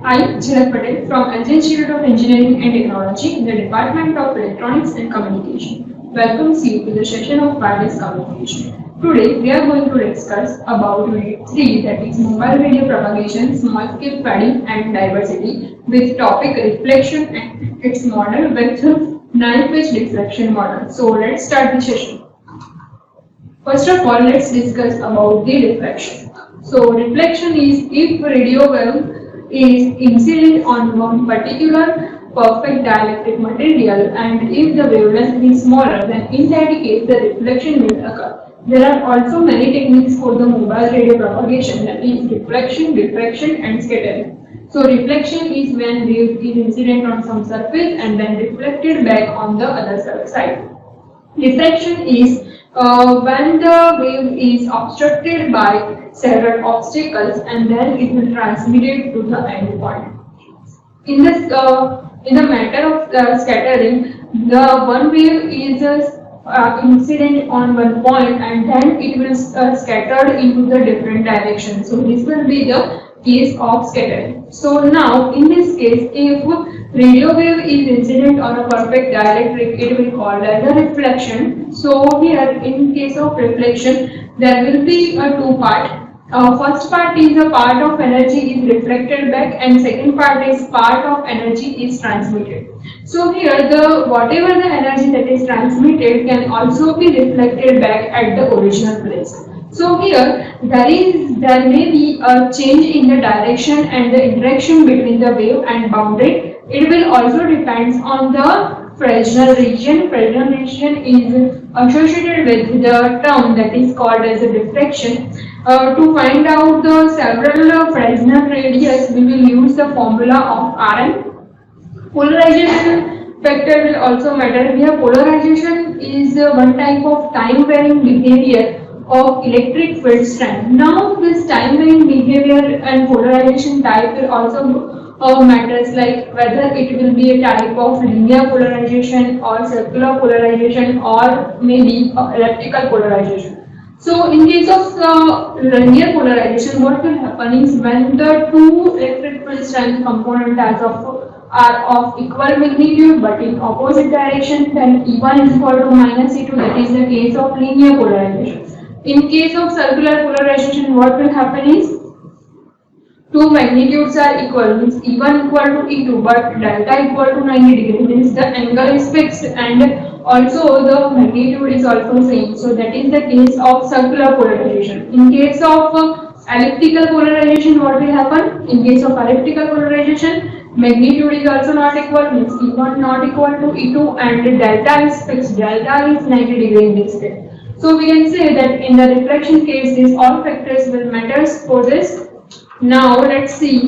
I, Jhalak Patel from LG Institute of Engineering and Technology in the Department of Electronics and Communication, welcomes you to the session of wireless communication. Today we are going to discuss about Unit 3, that is mobile radio propagation, small scale padding and diversity, with topic reflection and its model with null pitch diffraction model. So let's start the session. First of all, let's discuss about the reflection. So, reflection is if radio wave is incident on one particular perfect dielectric material and if the wavelength is smaller, then in that case the reflection will occur. There are also many techniques for the mobile radio propagation, that is reflection, diffraction and scattering. So, reflection is when wave is incident on some surface and then reflected back on the other side. Diffraction is when the wave is obstructed by several obstacles and then it will transmit it to the end point. In the matter of scattering, the one wave is incident on one point and then it will scattered into the different directions. So this will be the case of scattering. So now in this case, if radio wave is incident on a perfect dielectric, it will called as a reflection. So here in case of reflection, there will be a two part. First part is a part of energy is reflected back and second part is part of energy is transmitted. So here the whatever the energy that is transmitted can also be reflected back at the original place. So here there may be a change in the direction and the interaction between the wave and boundary. It will also depends on the Fresnel region. Fresnel region is associated with the term that is called as a diffraction. To find out the several Fresnel radius, we will use the formula of Rn. Polarization factor will also matter. Here polarization is one type of time varying behavior of electric field strength. Now this time varying behavior and polarization type will also matters, like whether it will be a type of linear polarization or circular polarization or maybe elliptical polarization. So in case of linear polarization, what will happen is when the two electric field strength components are of equal magnitude but in opposite direction, then E1 is equal to minus E2, that is the case of linear polarization. In case of circular polarization, what will happen is two magnitudes are equal, means E1 equal to E2 but delta equal to 90 degrees, means the angle is fixed and also the magnitude is also same. So that is the case of circular polarization. In case of elliptical polarization, what will happen? In case of elliptical polarization, magnitude is also not equal, means E1 not equal to E2 and delta is fixed, delta is 90 degrees in this case. So we can say that in the reflection case, these all factors will matters for this. Now let's see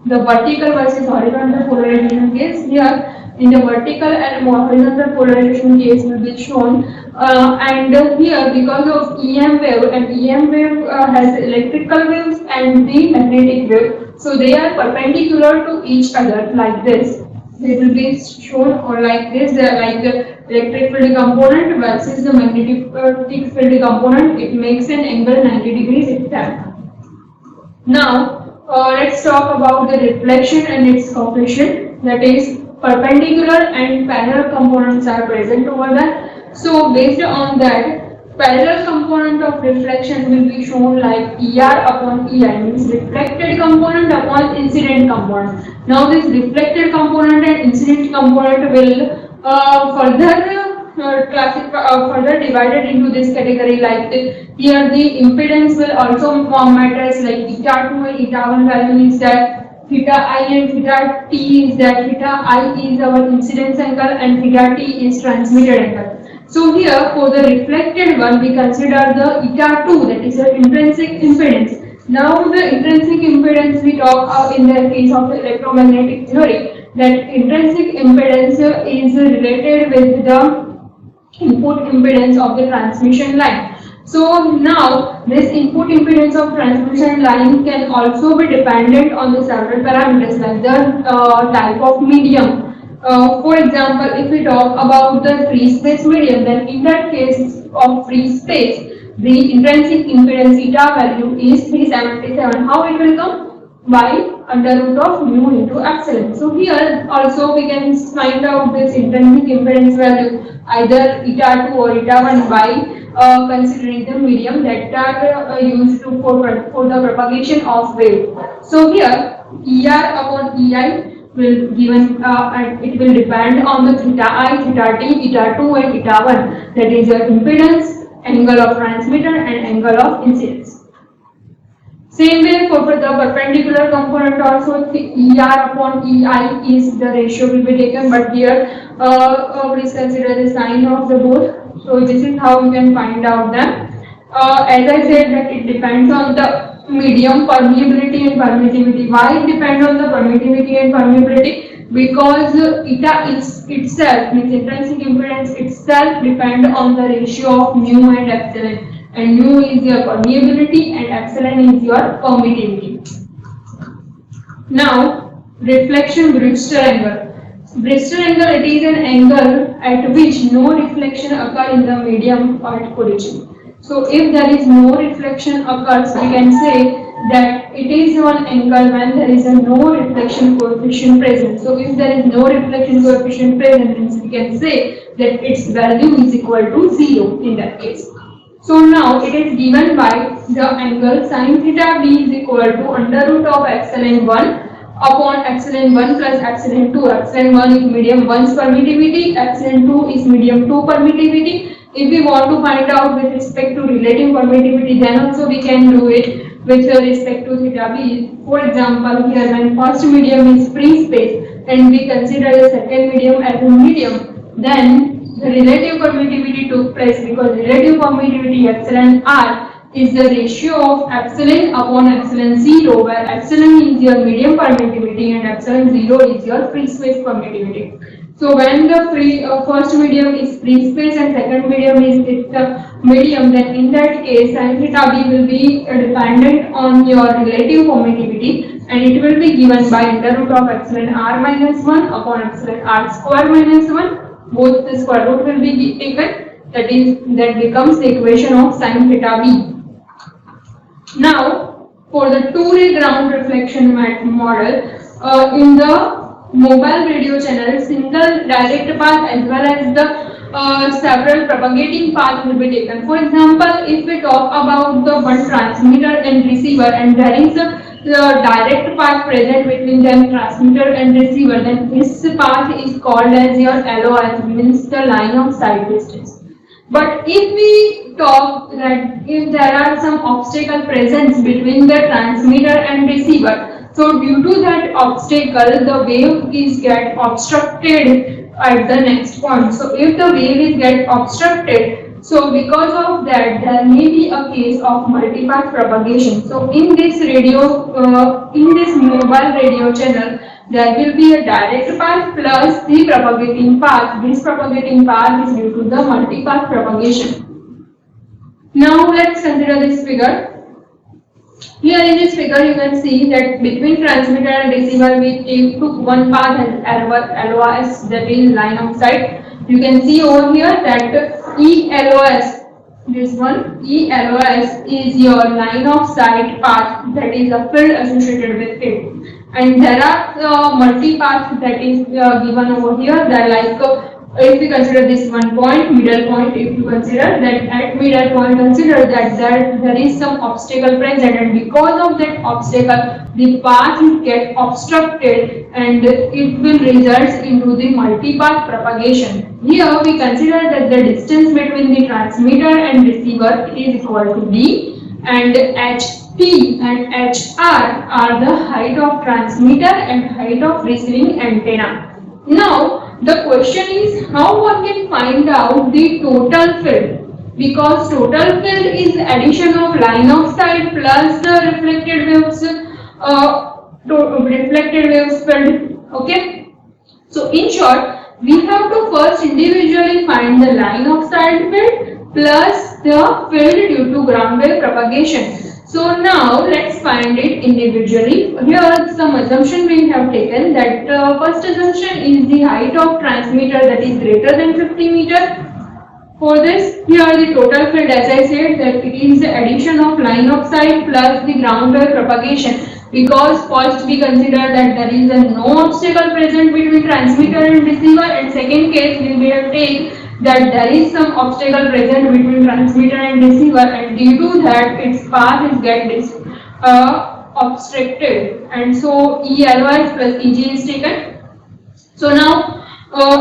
the vertical versus horizontal polarization case. Here in the vertical and horizontal polarization case will be shown, and here because of EM wave, and EM wave has electrical waves and the magnetic wave, so they are perpendicular to each other like this. They will be shown or like this, like the electric field component versus the magnetic field component. It makes an angle 90 degrees itself. Now let's talk about the reflection and its coefficient, that is perpendicular and parallel components are present over there. So based on that, parallel component of reflection will be shown like ER upon EI, means reflected component upon incident component. Now this reflected component and incident component will further divided into this category, like here the impedance will also matters, like eta 2 and eta 1 value is that, theta I and theta t is that, theta I is our incidence angle and theta t is transmitted angle. So here for the reflected one we consider the eta 2, that is the intrinsic impedance. Now the intrinsic impedance we talk in the case of the electromagnetic theory, that intrinsic impedance is related with the input impedance of the transmission line. So now this input impedance of transmission line can also be dependent on the several parameters, like the type of medium. For example, if we talk about the free space medium, then in that case of free space, the intrinsic impedance eta value is 377. How it will come? by under root of mu into epsilon. So here also we can find out this intrinsic impedance value either eta 2 or eta 1 by considering the medium that are used for the propagation of wave. So here ER upon EI will given and it will depend on the theta I, theta t, eta 2 and eta 1, that is your impedance, angle of transmitter and angle of incidence. Same way for the perpendicular component also ER upon EI is the ratio will be taken, but here please consider the sign of the both. So this is how you can find out them. As I said that it depends on the medium permeability and permittivity. Why it depends on the permittivity and permeability? Because eta is itself, means intrinsic impedance itself depend on the ratio of mu and epsilon. And mu is your permeability and epsilon is your permittivity. Now, reflection Brewster angle. Brewster angle, it is an angle at which no reflection occurs in the medium at collision. So, if there is no reflection occurs, we can say that it is one angle when there is a no reflection coefficient present. So, if there is no reflection coefficient present, means we can say that its value is equal to 0 in that case. So now it is given by the angle sin theta b is equal to under root of epsilon 1 upon epsilon 1 plus epsilon 2. Epsilon 1 is medium 1's permittivity, epsilon 2 is medium 2 permittivity. If we want to find out with respect to relative permittivity, then also we can do it with respect to theta b. For example, here when first medium is free space and we consider the second medium as a medium, then the relative permittivity took place because relative permittivity epsilon r is the ratio of epsilon upon epsilon 0, where epsilon is your medium permittivity and epsilon 0 is your free space permittivity. So when the first medium is free space and second medium is medium, then in that case sin theta b will be dependent on your relative permittivity and it will be given by under root of epsilon r minus 1 upon epsilon r square minus 1. Both the square root will be taken, that becomes the equation of sin theta b. Now, for the two-ray ground reflection model, in the mobile radio channel, single direct path as well as the several propagating paths will be taken. For example, if we talk about the one transmitter and receiver and there is a direct path present between the transmitter and receiver, then this path is called as your LOS, means the line of sight distance. But if we talk that if there are some obstacle present between the transmitter and receiver, so due to that obstacle, the wave is get obstructed at the next point. So if the wave is get obstructed, so because of that, there may be a case of multipath propagation. So in this in this mobile radio channel, there will be a direct path plus the propagating path. This propagating path is due to the multipath propagation. Now let's consider this figure. Here in this figure, you can see that between transmitter and receiver, we took one path as LOS, that is line of sight. You can see over here that ELOS, this one ELOS is your line of sight path, that is a field associated with it. And there are multi-paths that is given over here, that like if we consider this one point, middle point, if you consider that at middle point, consider that there is some obstacle present and because of that obstacle, the path get obstructed and it will result into the multi-path propagation. Here we consider that the distance between the transmitter and receiver is equal to D and HT and HR are the height of transmitter and height of receiving antenna. Now the question is how one can find out the total field, because total field is addition of line of sight plus the reflected waves field. Okay, so in short, we have to first individually find the line of sight field plus the field due to ground wave propagation. So now let's find it individually. Here some assumption we have taken that first assumption is the height of transmitter that is greater than 50 meter. For this, here the total field, as I said, that it is the addition of line of sight plus the ground wave propagation. Because first we consider that there is a no obstacle present between transmitter and receiver, and second case we will take that there is some obstacle present between transmitter and receiver, and due to that its path is obstructed, and so ELY plus EG is taken. So now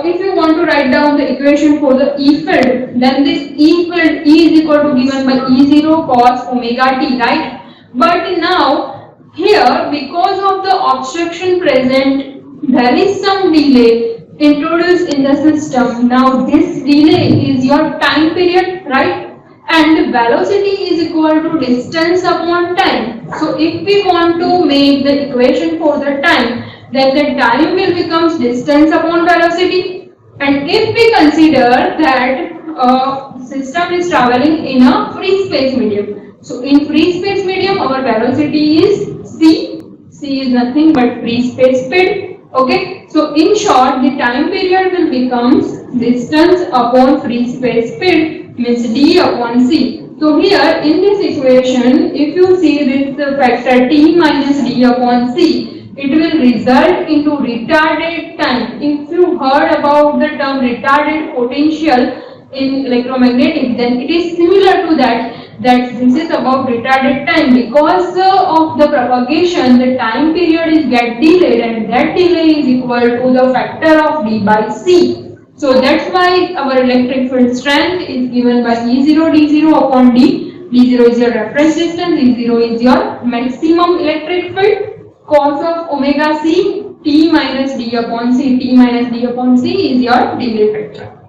if you want to write down the equation for the E field, then this E field E is equal to given by E0 cos omega t, right? But now here, because of the obstruction present, there is some delay introduced in the system. Now this delay is your time period, right? And velocity is equal to distance upon time. So if we want to make the equation for the time, then the time will become distance upon velocity. And if we consider that system is traveling in a free space medium, so in free space medium our velocity is c. C is nothing but free space speed. Okay, so in short the time period will become distance upon free space speed, means d upon c. So here in this equation, if you see this factor t minus d upon c, it will result into retarded time. If you heard about the term retarded potential in electromagnetic, then it is similar to that this is about retarded time. Because of the propagation, the time period is get delayed, and that delay is equal to the factor of d by c. So that's why our electric field strength is given by E0 D0 upon D. D0 is your reference distance, D0 is your maximum electric field. Cos of omega c, T minus D upon C. T minus D upon C is your delay factor.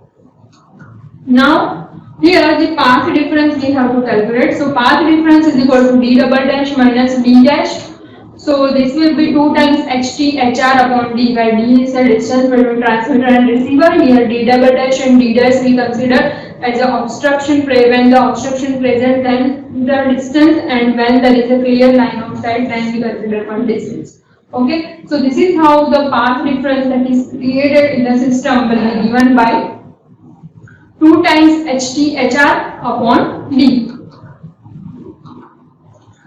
Now here the path difference we have to calculate. So path difference is equal to D double dash minus D dash. So this will be 2 times HT HR upon D, where D is the distance between transmitter and receiver. Here D double dash and D dash we consider as the obstruction. When the obstruction present, then the distance, and when there is a clear line of sight, then we consider one distance. Okay, so this is how the path difference that is created in the system will be given by 2 times HT HR upon D.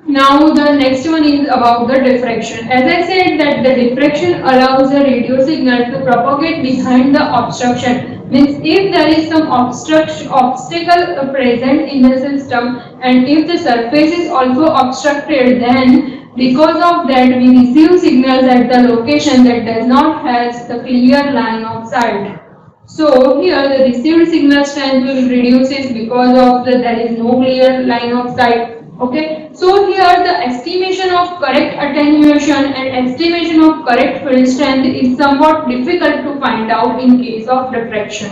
Now the next one is about the diffraction. As I said that the diffraction allows the radio signal to propagate behind the obstruction. Means if there is some obstacle present in the system, and if the surface is also obstructed, then because of that we receive signals at the location that does not have the clear line of sight. So here the received signal strength will reduces because of there is no clear line of sight. Okay, so here the estimation of correct attenuation and estimation of correct field strength is somewhat difficult to find out in case of diffraction.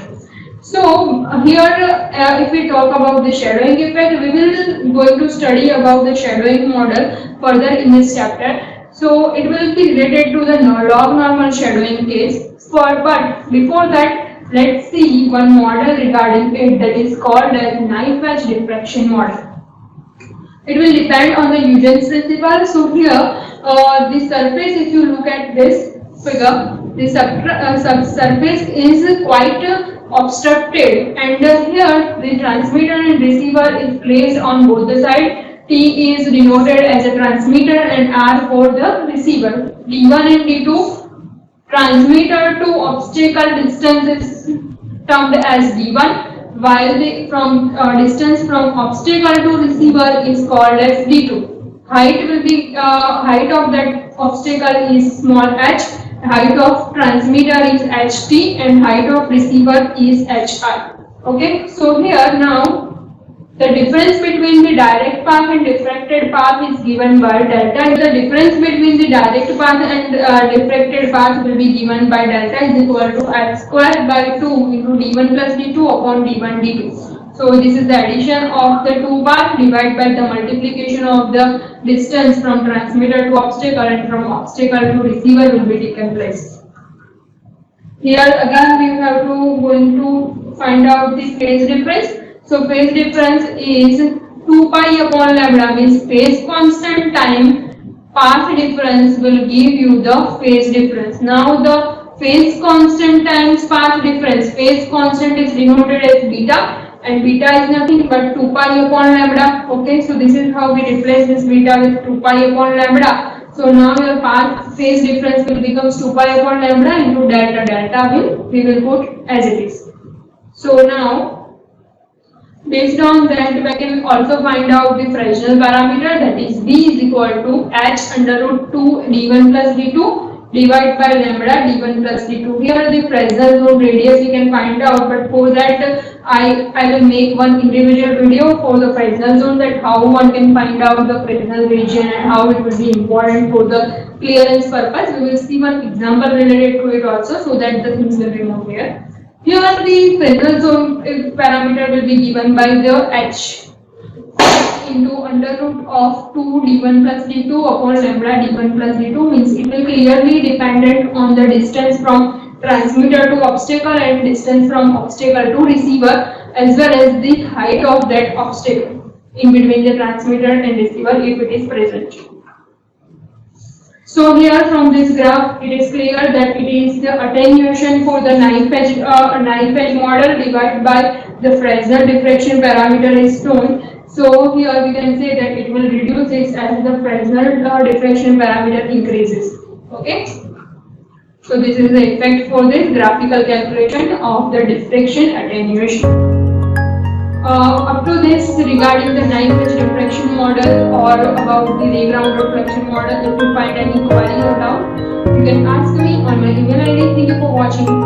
So here if we talk about the shadowing effect, we will going to study about the shadowing model further in this chapter. So it will be related to the log normal shadowing case. But before that, let's see one model regarding it, that is called as knife edge diffraction model. It will depend on the Huygens principle. So here, the surface, if you look at this figure, the surface is quite obstructed, and here the transmitter and receiver is placed on both the sides. T is denoted as a transmitter and R for the receiver. D1 and D2, transmitter to obstacle distance is termed as D1. While the distance from obstacle to receiver is called as D2. Height will be height of that obstacle is small h, height of transmitter is ht, and height of receiver is hi. Okay, so here now the difference between the direct path and diffracted path is given by delta. The difference between the direct path and diffracted path will be given by delta is equal to h square by 2 into d1 plus d2 upon d1 d2. So this is the addition of the two paths divided by the multiplication of the distance from transmitter to obstacle and from obstacle to receiver will be taken place. Here again we have to going to find out the phase difference. So phase difference is 2 pi upon lambda, means phase constant time path difference will give you the phase difference. Now the phase constant times path difference, phase constant is denoted as beta, and beta is nothing but 2 pi upon lambda. Okay, so this is how we replace this beta with 2 pi upon lambda. So now your path phase difference will become 2 pi upon lambda into delta. Delta we will put as it is. So now, based on that, we can also find out the Fresnel parameter, that is B is equal to H under root 2 D1 plus D2 divided by lambda D1 plus D2. Here the Fresnel zone radius we can find out, but for that I will make one individual video for the Fresnel zone, that how one can find out the Fresnel region and how it will be important for the clearance purpose. We will see one example related to it also, so that the things will be more clear. Here the Fresnel zone parameter will be given by the H into under root of 2 d1 plus d2 upon lambda d1 plus d2, means it will clearly dependent on the distance from transmitter to obstacle and distance from obstacle to receiver, as well as the height of that obstacle in between the transmitter and receiver if it is present. So here from this graph, it is clear that it is the attenuation for the knife edge model divided by the Fresnel diffraction parameter is shown. So here we can say that it will reduce this as the Fresnel diffraction parameter increases. Okay. So this is the effect for this graphical calculation of the diffraction attenuation. Up to this regarding the knife edge diffraction model or about the ray ground reflection model, if you find any query or doubt, you can ask me on my email ID. Thank you for watching.